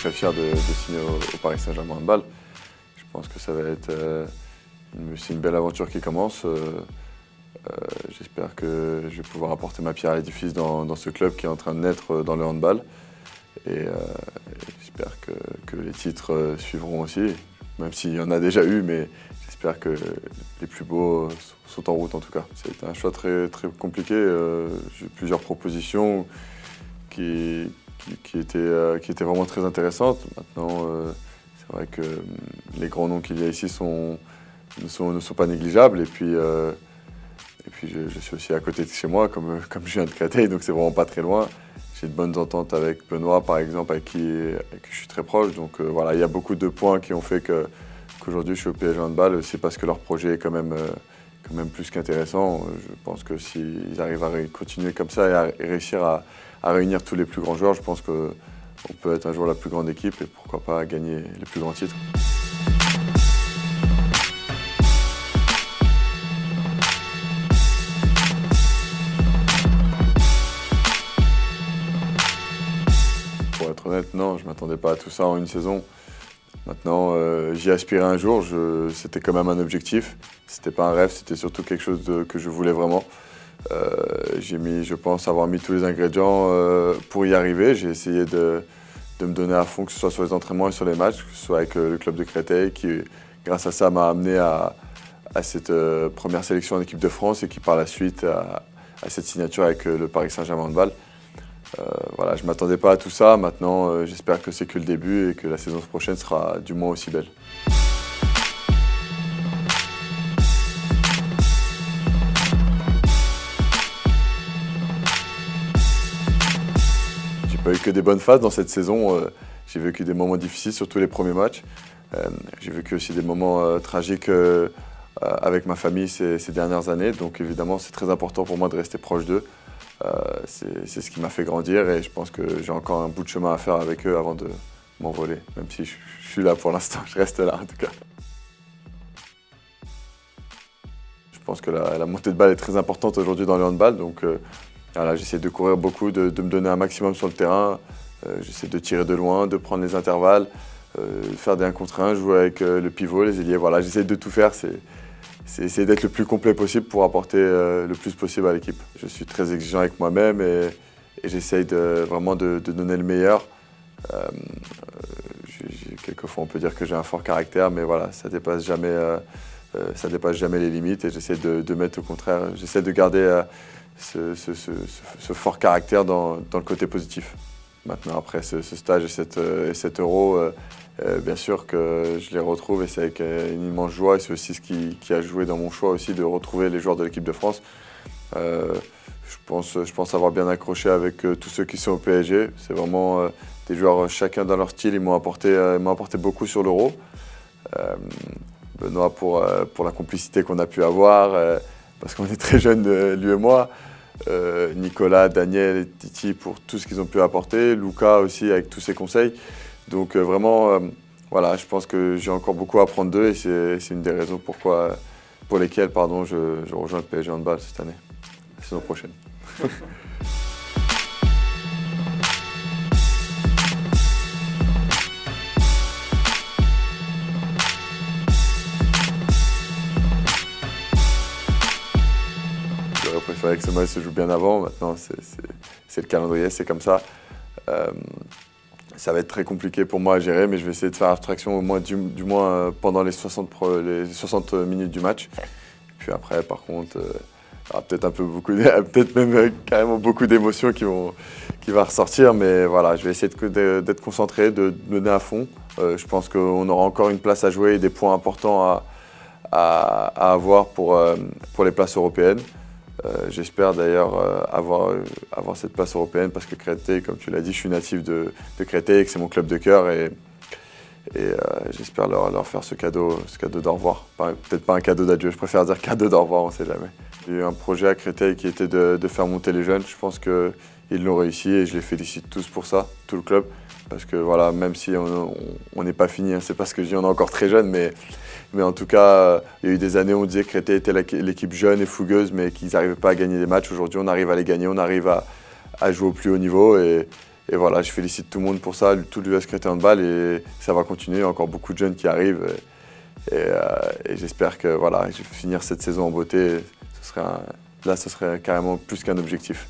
très fier de signer au Paris Saint-Germain Handball. Je pense que ça va être c'est une belle aventure qui commence. J'espère que je vais pouvoir apporter ma pierre à l'édifice dans ce club qui est en train de naître dans le handball. Et j'espère que les titres suivront aussi, même s'il y en a déjà eu, mais j'espère que les plus beaux sont en route en tout cas. C'est un choix très, très compliqué. J'ai eu plusieurs propositions qui étaient vraiment très intéressantes. Maintenant, c'est vrai que les grands noms qu'il y a ici ne sont pas négligeables. Et puis je suis aussi à côté de chez moi, comme je viens de Créteil, donc c'est vraiment pas très loin. J'ai de bonnes ententes avec Benoît, par exemple, avec qui je suis très proche. Donc voilà, il y a beaucoup de points qui ont fait qu'aujourd'hui je suis au PSG Handball. C'est parce que leur projet est quand même plus qu'intéressant. Je pense que s'ils arrivent à continuer comme ça et réussir à réunir tous les plus grands joueurs, je pense qu'on peut être un jour la plus grande équipe et pourquoi pas gagner les plus grands titres. Pour être honnête, non, je ne m'attendais pas à tout ça en une saison. Maintenant, j'y aspirais un jour, c'était quand même un objectif. C'était pas un rêve, c'était surtout quelque chose que je voulais vraiment. Je pense avoir mis tous les ingrédients pour y arriver. J'ai essayé de me donner à fond, que ce soit sur les entraînements et sur les matchs, que ce soit avec le club de Créteil, qui, grâce à ça, m'a amené à cette première sélection en équipe de France et qui, par la suite, à cette signature avec le Paris Saint-Germain Handball. Voilà, je ne m'attendais pas à tout ça. Maintenant, j'espère que c'est que le début et que la saison prochaine sera du moins aussi belle. J'ai pas eu que des bonnes phases dans cette saison. J'ai vécu des moments difficiles, surtout les premiers matchs. J'ai vécu aussi des moments tragiques avec ma famille ces dernières années. Donc évidemment, c'est très important pour moi de rester proche d'eux. C'est ce qui m'a fait grandir et je pense que j'ai encore un bout de chemin à faire avec eux avant de m'envoler, même si je suis là pour l'instant, je reste là en tout cas. Je pense que la montée de balle est très importante aujourd'hui dans le handball, donc voilà, j'essaie de courir beaucoup, de me donner un maximum sur le terrain, j'essaie de tirer de loin, de prendre les intervalles, faire des 1 contre 1, jouer avec le pivot, les ailiers, voilà, j'essaie de tout faire. C'est essayer d'être le plus complet possible pour apporter le plus possible à l'équipe. Je suis très exigeant avec moi-même et j'essaye vraiment de donner le meilleur. Quelquefois, on peut dire que j'ai un fort caractère, mais voilà, ça dépasse jamais les limites et j'essaie de mettre au contraire, j'essaie de garder ce fort caractère dans le côté positif. Maintenant, après ce stage et cet euro, bien sûr que je les retrouve et c'est avec une immense joie et c'est aussi ce qui a joué dans mon choix aussi de retrouver les joueurs de l'équipe de France. Je pense avoir bien accroché avec tous ceux qui sont au PSG. C'est vraiment des joueurs chacun dans leur style, ils m'ont apporté beaucoup sur l'Euro. Benoît pour la complicité qu'on a pu avoir, parce qu'on est très jeunes lui et moi. Nicolas, Daniel et Titi pour tout ce qu'ils ont pu apporter. Luca aussi avec tous ses conseils. Donc vraiment, voilà, je pense que j'ai encore beaucoup à apprendre d'eux et c'est une des raisons pour lesquelles je rejoins le PSG Handball cette année, la saison prochaine. J'aurais préféré que ce match se joue bien avant. Maintenant, c'est le calendrier, c'est comme ça. Ça va être très compliqué pour moi à gérer, mais je vais essayer de faire abstraction au moins, du moins pendant les 60 minutes du match. Et puis après, par contre, il y aura peut-être même carrément beaucoup d'émotions qui va ressortir, mais voilà, je vais essayer d'être concentré, de me donner à fond. Je pense qu'on aura encore une place à jouer et des points importants à avoir pour les places européennes. J'espère d'ailleurs avoir cette place européenne parce que Créteil, comme tu l'as dit, je suis natif de Créteil et que c'est mon club de cœur et j'espère leur faire ce cadeau d'au revoir. Peut-être pas un cadeau d'adieu, je préfère dire cadeau d'au revoir, on ne sait jamais. J'ai eu un projet à Créteil qui était de faire monter les jeunes. Je pense qu'ils l'ont réussi et je les félicite tous pour ça, tout le club. Parce que voilà, même si on n'est pas fini, hein, c'est pas ce que je dis, on est encore très jeune, mais en tout cas, il y a eu des années où on disait que Créteil était l'équipe jeune et fougueuse, mais qu'ils n'arrivaient pas à gagner des matchs. Aujourd'hui, on arrive à les gagner, on arrive à jouer au plus haut niveau et et voilà, je félicite tout le monde pour ça, tout l'US Créteil Handball, et ça va continuer. Il y a encore beaucoup de jeunes qui arrivent. Et j'espère que voilà, je vais finir cette saison en beauté. Ce serait carrément plus qu'un objectif.